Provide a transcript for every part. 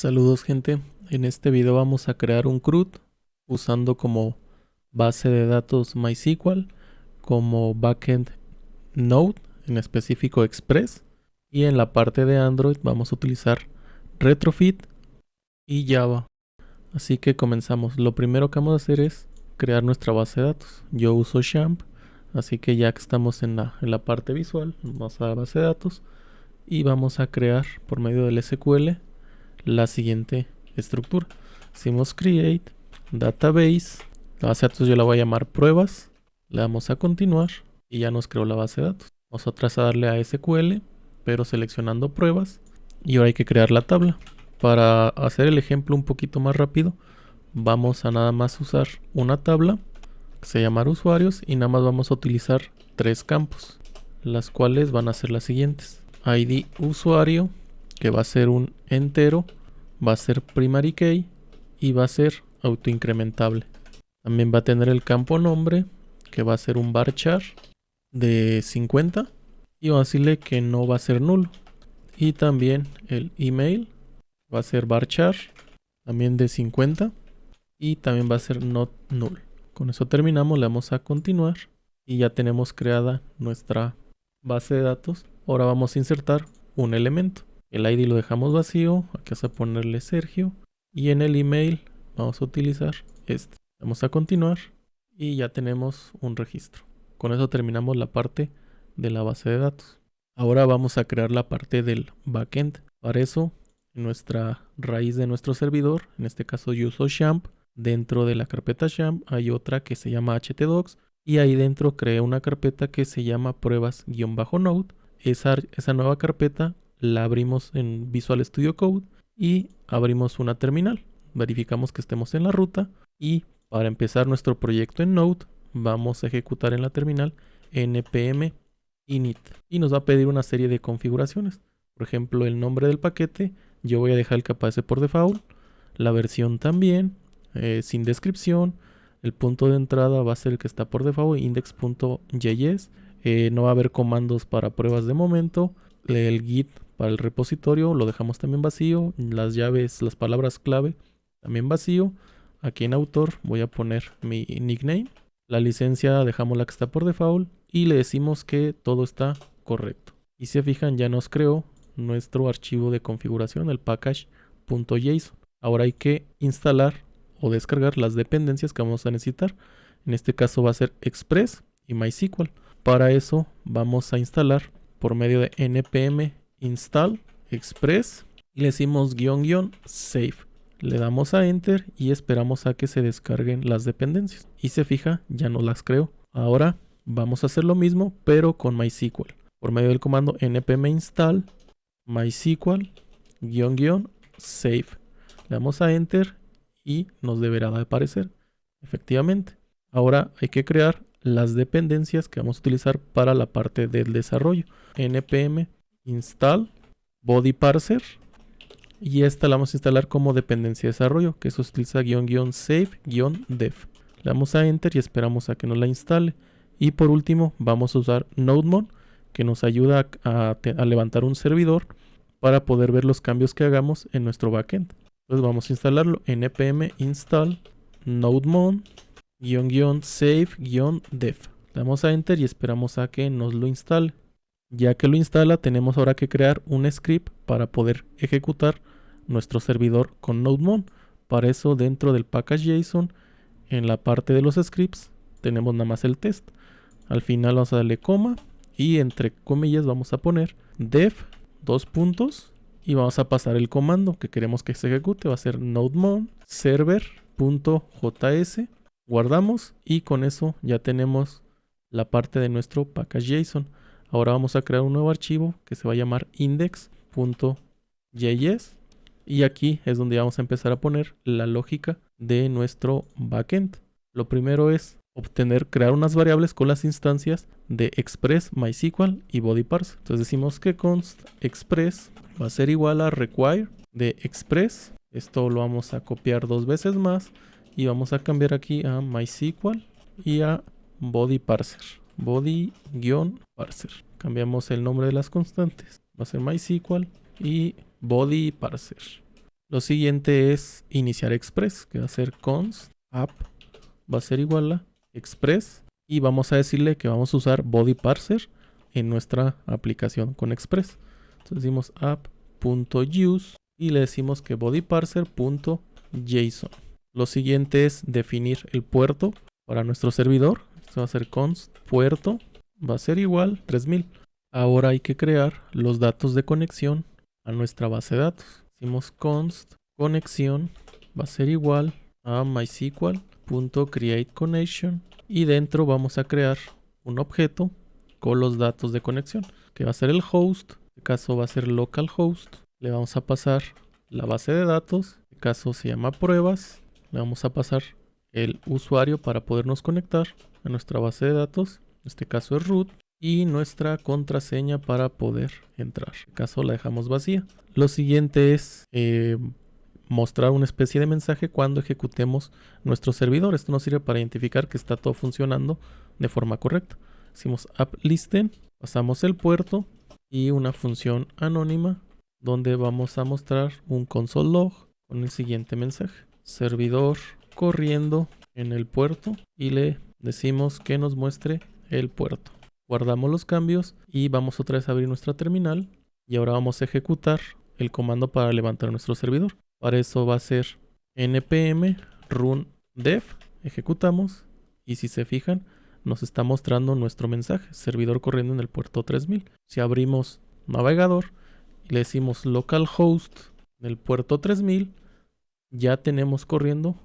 Saludos gente, en este video vamos a crear un CRUD usando como base de datos MySQL, como backend Node, en específico Express, y en la parte de Android vamos a utilizar Retrofit y Java. Así que comenzamos. Lo primero que vamos a hacer es crear nuestra base de datos. Yo uso XAMPP, así que ya que estamos en la parte visual, vamos a la base de datos y vamos a crear por medio del SQL la siguiente estructura. Decimos create database, la base de datos yo la voy a llamar pruebas, le damos a continuar y ya nos creó la base de datos. Vamos otra vez a darle a SQL, pero seleccionando pruebas, y ahora hay que crear la tabla. Para hacer el ejemplo un poquito más rápido, vamos a nada más usar una tabla que se llama usuarios y nada más vamos a utilizar tres campos, las cuales van a ser las siguientes: ID usuario, que va a ser un entero, va a ser primary key y va a ser autoincrementable. También va a tener el campo nombre, que va a ser un varchar de 50 y vamos a decirle que no va a ser nulo. Y también el email va a ser varchar también de 50 y también va a ser not null. Con eso terminamos, le damos a continuar y ya tenemos creada nuestra base de datos. Ahora vamos a insertar un elemento. El ID lo dejamos vacío, aquí vamos a ponerle Sergio, y en el email vamos a utilizar este. Vamos a continuar y ya tenemos un registro. Con eso terminamos la parte de la base de datos. Ahora vamos a crear la parte del backend. Para eso, en nuestra raíz de nuestro servidor, en este caso yo uso XAMPP, dentro de la carpeta XAMPP hay otra que se llama htdocs y ahí dentro creé una carpeta que se llama pruebas-node. Esa nueva carpeta la abrimos en Visual Studio Code y abrimos una terminal. Verificamos que estemos en la ruta y para empezar nuestro proyecto en Node vamos a ejecutar en la terminal npm init y nos va a pedir una serie de configuraciones. Por ejemplo, el nombre del paquete yo voy a dejar el que aparece por default, la versión también, sin descripción. El punto de entrada va a ser el que está por default, index.js. No va a haber comandos para pruebas de momento. El git para el repositorio lo dejamos también vacío. Las llaves, las palabras clave también vacío. Aquí en autor voy a poner mi nickname. La licencia dejamos la que está por default y le decimos que todo está correcto. Y si se fijan, ya nos creó nuestro archivo de configuración, el package.json. Ahora hay que instalar o descargar las dependencias que vamos a necesitar. En este caso va a ser Express y MySQL. Para eso vamos a instalar por medio de npm install express y le decimos --save. Le damos a enter y esperamos a que se descarguen las dependencias. Y se fija, ya no las creo. Ahora vamos a hacer lo mismo, pero con MySQL. Por medio del comando npm install MySQL --save. Le damos a enter y nos deberá de aparecer. Efectivamente. Ahora hay que crear las dependencias que vamos a utilizar para la parte del desarrollo. npm install body parser y esta la vamos a instalar como dependencia de desarrollo, que eso utiliza --save-dev. Le damos a enter y esperamos a que nos la instale. Y por último vamos a usar nodemon, que nos ayuda a levantar un servidor para poder ver los cambios que hagamos en nuestro backend. Entonces vamos a instalarlo. npm install nodemon --save-dev. Le damos a enter y esperamos a que nos lo instale. Ya que lo instala, tenemos ahora que crear un script para poder ejecutar nuestro servidor con nodemon. Para eso, dentro del package.json, en la parte de los scripts, tenemos nada más el test. Al final vamos a darle coma y entre comillas vamos a poner dev y vamos a pasar el comando que queremos que se ejecute. Va a ser nodemon server.js. Guardamos y con eso ya tenemos la parte de nuestro package.json. Ahora vamos a crear un nuevo archivo que se va a llamar index.js y aquí es donde vamos a empezar a poner la lógica de nuestro backend. Lo primero es crear unas variables con las instancias de Express, MySQL y BodyParser. Entonces decimos que const Express va a ser igual a require de Express. Esto lo vamos a copiar dos veces más y vamos a cambiar aquí a MySQL y a BodyParser. Body-parser. Cambiamos el nombre de las constantes. Va a ser MySQL y BodyParser. Lo siguiente es iniciar Express, que va a ser const app, va a ser igual a Express. Y vamos a decirle que vamos a usar body parser en nuestra aplicación con Express. Entonces decimos app.use y le decimos que bodyparser.json. Lo siguiente es definir el puerto para nuestro servidor. Esto va a ser const puerto, va a ser igual 3000. Ahora hay que crear los datos de conexión a nuestra base de datos. Decimos const conexión va a ser igual a mysql.createConnection y dentro vamos a crear un objeto con los datos de conexión que va a ser el host. En este caso va a ser localhost. Le vamos a pasar la base de datos. En este caso se llama pruebas. Le vamos a pasar el usuario para podernos conectar a nuestra base de datos. En este caso es root. Y nuestra contraseña para poder entrar. En este caso la dejamos vacía. Lo siguiente es mostrar una especie de mensaje cuando ejecutemos nuestro servidor. Esto nos sirve para identificar que está todo funcionando de forma correcta. Decimos app.listen, pasamos el puerto y una función anónima donde vamos a mostrar un console log con el siguiente mensaje. Servidor corriendo en el puerto y le decimos que nos muestre el puerto. Guardamos los cambios y vamos otra vez a abrir nuestra terminal y ahora vamos a ejecutar el comando para levantar nuestro servidor. Para eso va a ser npm run dev, ejecutamos y si se fijan nos está mostrando nuestro mensaje, servidor corriendo en el puerto 3000. Si abrimos navegador y le decimos localhost en el puerto 3000, ya tenemos corriendo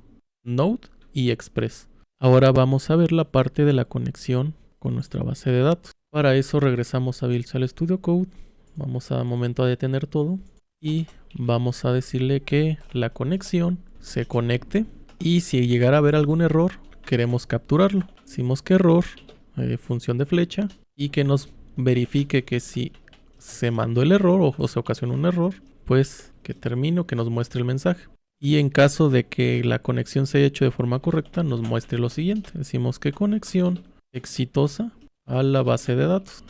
Node y Express. Ahora vamos a ver la parte de la conexión con nuestra base de datos. Para eso regresamos a Visual Studio Code, vamos a momento a detener todo y vamos a decirle que la conexión se conecte y si llegara a haber algún error queremos capturarlo. Decimos que error, función de flecha y que nos verifique que si se mandó el error o se ocasionó un error, pues que termine o que nos muestre el mensaje. Y en caso de que la conexión se haya hecho de forma correcta, nos muestre lo siguiente. Decimos que conexión exitosa a la base de datos,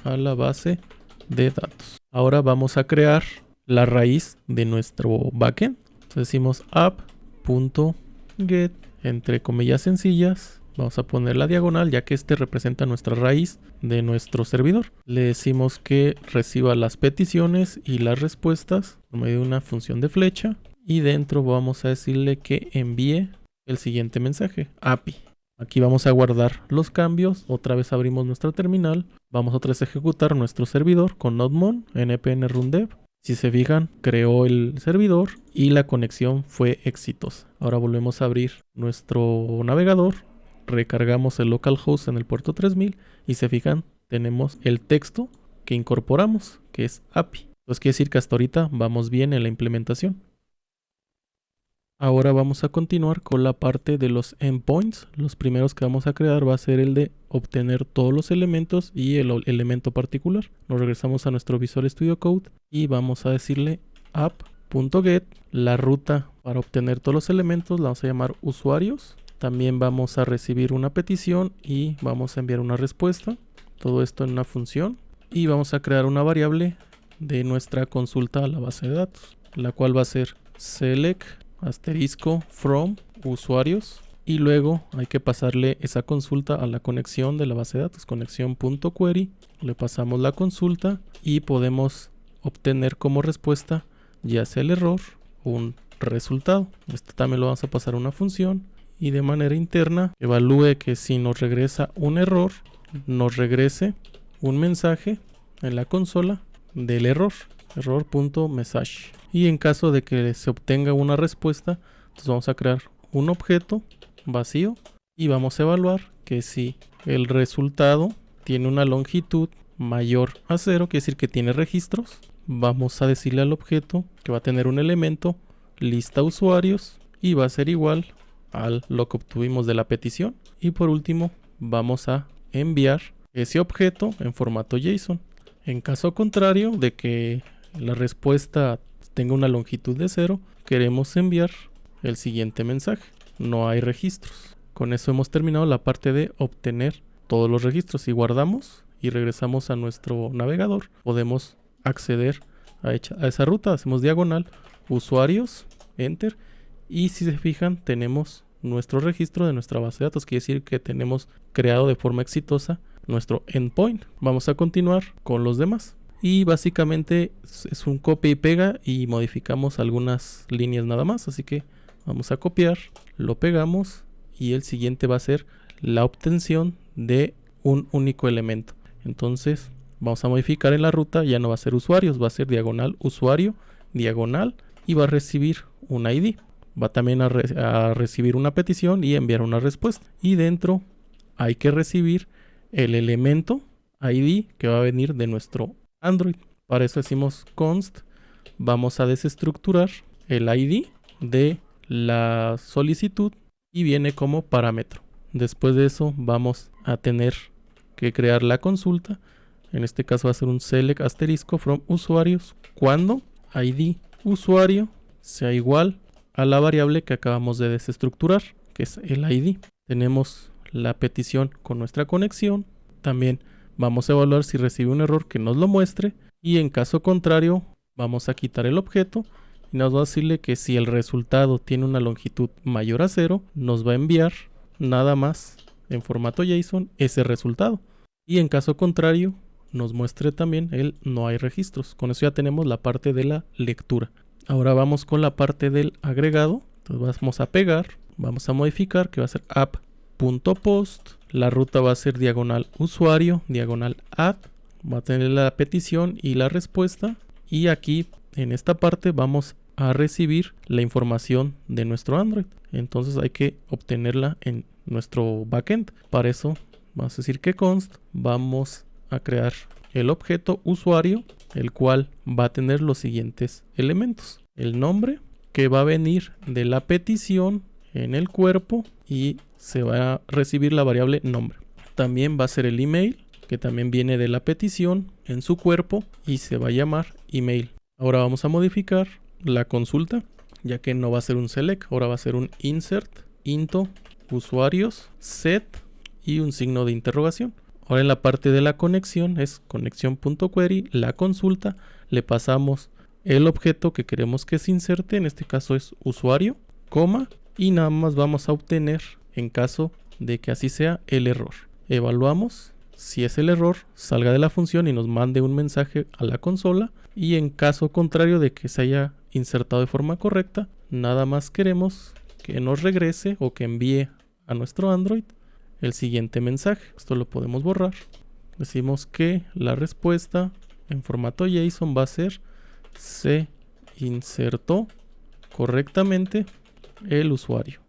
Ahora vamos a crear la raíz de nuestro backend. Entonces decimos app.get, entre comillas sencillas, vamos a poner la diagonal ya que este representa nuestra raíz de nuestro servidor. Le decimos que reciba las peticiones y las respuestas por medio de una función de flecha y dentro vamos a decirle que envíe el siguiente mensaje, API. Aquí vamos a guardar los cambios, otra vez abrimos nuestra terminal, vamos otra vez a ejecutar nuestro servidor con nodemon npm run dev. Si se fijan, creó el servidor y la conexión fue exitosa. Ahora volvemos a abrir nuestro navegador, recargamos el localhost en el puerto 3000 y se fijan, tenemos el texto que incorporamos, que es API. Entonces quiere decir que hasta ahorita vamos bien en la implementación. Ahora vamos a continuar con la parte de los endpoints. Los primeros que vamos a crear va a ser el de obtener todos los elementos y el elemento particular. Nos regresamos a nuestro Visual Studio Code y vamos a decirle app.get. La ruta para obtener todos los elementos la vamos a llamar usuarios. También vamos a recibir una petición y vamos a enviar una respuesta. Todo esto en una función. Y vamos a crear una variable de nuestra consulta a la base de datos, la cual va a ser select asterisco from usuarios y luego hay que pasarle esa consulta a la conexión de la base de datos, conexión.query, le pasamos la consulta y podemos obtener como respuesta ya sea el error o un resultado. Esto también lo vamos a pasar a una función y de manera interna evalúe que si nos regresa un error, nos regrese un mensaje en la consola del error.message. Y en caso de que se obtenga una respuesta, entonces vamos a crear un objeto vacío y vamos a evaluar que si el resultado tiene una longitud mayor a 0, quiere decir que tiene registros, vamos a decirle al objeto que va a tener un elemento lista usuarios y va a ser igual a lo que obtuvimos de la petición. Y por último vamos a enviar ese objeto en formato JSON. En caso contrario de que la respuesta tenga una longitud de 0, queremos enviar el siguiente mensaje: no hay registros. Con eso hemos terminado la parte de obtener todos los registros. Si guardamos y regresamos a nuestro navegador, podemos acceder a esa ruta. Hacemos diagonal usuarios enter. Y si se fijan, tenemos nuestro registro de nuestra base de datos. Quiere decir que tenemos creado de forma exitosa nuestro endpoint. Vamos a continuar con los demás. Y básicamente es un copia y pega y modificamos algunas líneas nada más. Así que vamos a copiar, lo pegamos y el siguiente va a ser la obtención de un único elemento. Entonces vamos a modificar en la ruta, ya no va a ser usuarios, va a ser diagonal usuario, diagonal y va a recibir un ID. Va también a recibir una petición y enviar una respuesta. Y dentro hay que recibir el elemento ID que va a venir de nuestro Android. Para eso decimos const, vamos a desestructurar el ID de la solicitud y viene como parámetro. Después de eso vamos a tener que crear la consulta. En este caso va a ser un select asterisco from usuarios cuando ID usuario sea igual a la variable que acabamos de desestructurar, que es el ID. Tenemos la petición con nuestra conexión. También vamos a evaluar si recibe un error que nos lo muestre. Y en caso contrario, vamos a quitar el objeto y nos va a decirle que si el resultado tiene una longitud mayor a 0, nos va a enviar nada más en formato JSON ese resultado. Y en caso contrario, nos muestre también el no hay registros. Con eso ya tenemos la parte de la lectura. Ahora vamos con la parte del agregado. Entonces vamos a pegar, vamos a modificar, que va a ser app.post. La ruta va a ser diagonal usuario, diagonal add. Va a tener la petición y la respuesta. Y aquí en esta parte vamos a recibir la información de nuestro Android. Entonces hay que obtenerla en nuestro backend. Para eso vamos a decir que const, vamos a crear el objeto usuario, el cual va a tener los siguientes elementos. El nombre, que va a venir de la petición en el cuerpo y se va a recibir la variable nombre. También va a ser el email, que también viene de la petición en su cuerpo y se va a llamar email. Ahora vamos a modificar la consulta, ya que no va a ser un select, ahora va a ser un insert, into, usuarios, set y un signo de interrogación. Ahora en la parte de la conexión es conexión.query, la consulta, le pasamos el objeto que queremos que se inserte, en este caso es usuario, coma, y nada más vamos a obtener, en caso de que así sea, el error. Evaluamos, si es el error, salga de la función y nos mande un mensaje a la consola, y en caso contrario de que se haya insertado de forma correcta, nada más queremos que nos regrese o que envíe a nuestro Android el siguiente mensaje. Esto lo podemos borrar. Decimos que la respuesta en formato JSON va a ser se insertó correctamente el usuario.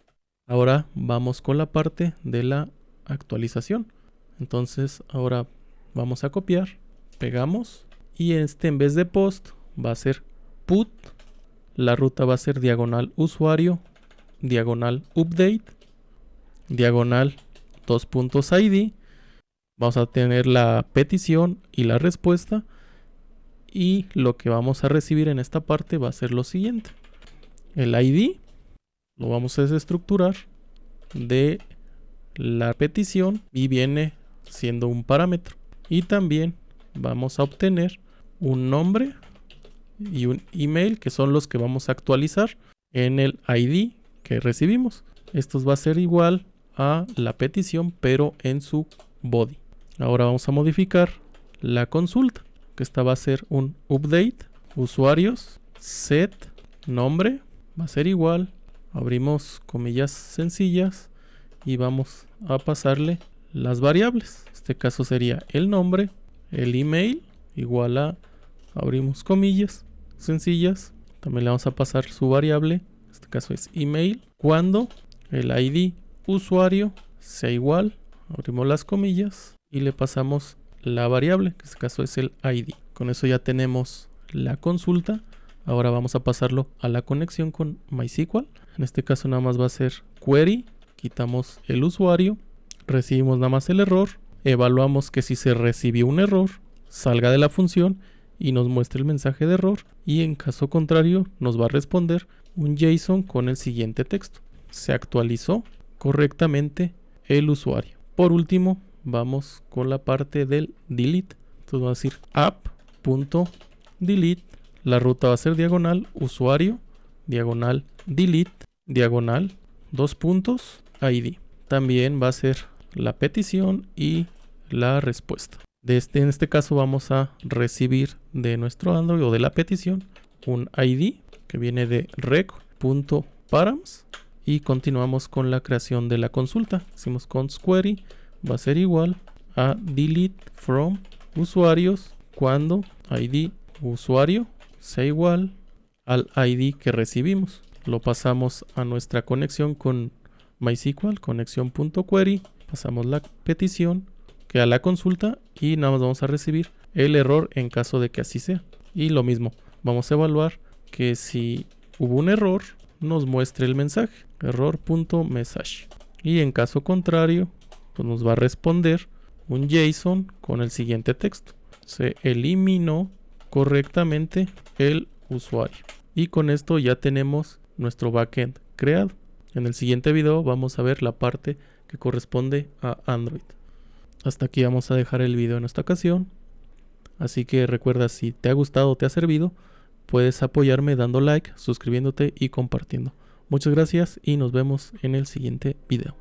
Ahora vamos con la parte de la actualización. Entonces ahora vamos a copiar, pegamos y en vez de post va a ser put. La ruta va a ser diagonal usuario, diagonal update, diagonal .id. Vamos a tener la petición y la respuesta. Y lo que vamos a recibir en esta parte va a ser lo siguiente. El ID lo vamos a desestructurar de la petición y viene siendo un parámetro. Y también vamos a obtener un nombre y un email, que son los que vamos a actualizar en el ID que recibimos. Esto va a ser igual a la petición, pero en su body. Ahora vamos a modificar la consulta, que esta va a ser un update, usuarios, set, nombre, va a ser igual, abrimos comillas sencillas y vamos a pasarle las variables. En este caso sería el nombre, el email, igual a, abrimos comillas sencillas, también le vamos a pasar su variable, en este caso es email, cuando el ID usuario sea igual, abrimos las comillas y le pasamos la variable, que en este caso es el ID. Con eso ya tenemos la consulta. Ahora vamos a pasarlo a la conexión con MySQL. En este caso nada más va a ser query, quitamos el usuario, recibimos nada más el error, evaluamos que si se recibió un error, salga de la función y nos muestre el mensaje de error, y en caso contrario nos va a responder un JSON con el siguiente texto: se actualizó correctamente el usuario. Por último, vamos con la parte del delete. Entonces va a decir app.delete. La ruta va a ser diagonal usuario, diagonal delete, diagonal, 2 puntos, ID. También va a ser la petición y la respuesta. En este caso vamos a recibir de nuestro Android o de la petición un ID que viene de rec.params y continuamos con la creación de la consulta. Decimos const query va a ser igual a delete from usuarios cuando ID usuario sea igual al ID que recibimos. Lo pasamos a nuestra conexión con MySQL, conexión.query, pasamos la petición que a la consulta y nada más vamos a recibir el error en caso de que así sea. Y lo mismo, vamos a evaluar que si hubo un error nos muestre el mensaje error.message y en caso contrario pues nos va a responder un JSON con el siguiente texto: se eliminó correctamente el usuario. Y con esto ya tenemos nuestro backend creado. En el siguiente video vamos a ver la parte que corresponde a Android. Hasta aquí vamos a dejar el video en esta ocasión. Así que recuerda, si te ha gustado o te ha servido, puedes apoyarme dando like, suscribiéndote y compartiendo. Muchas gracias y nos vemos en el siguiente video.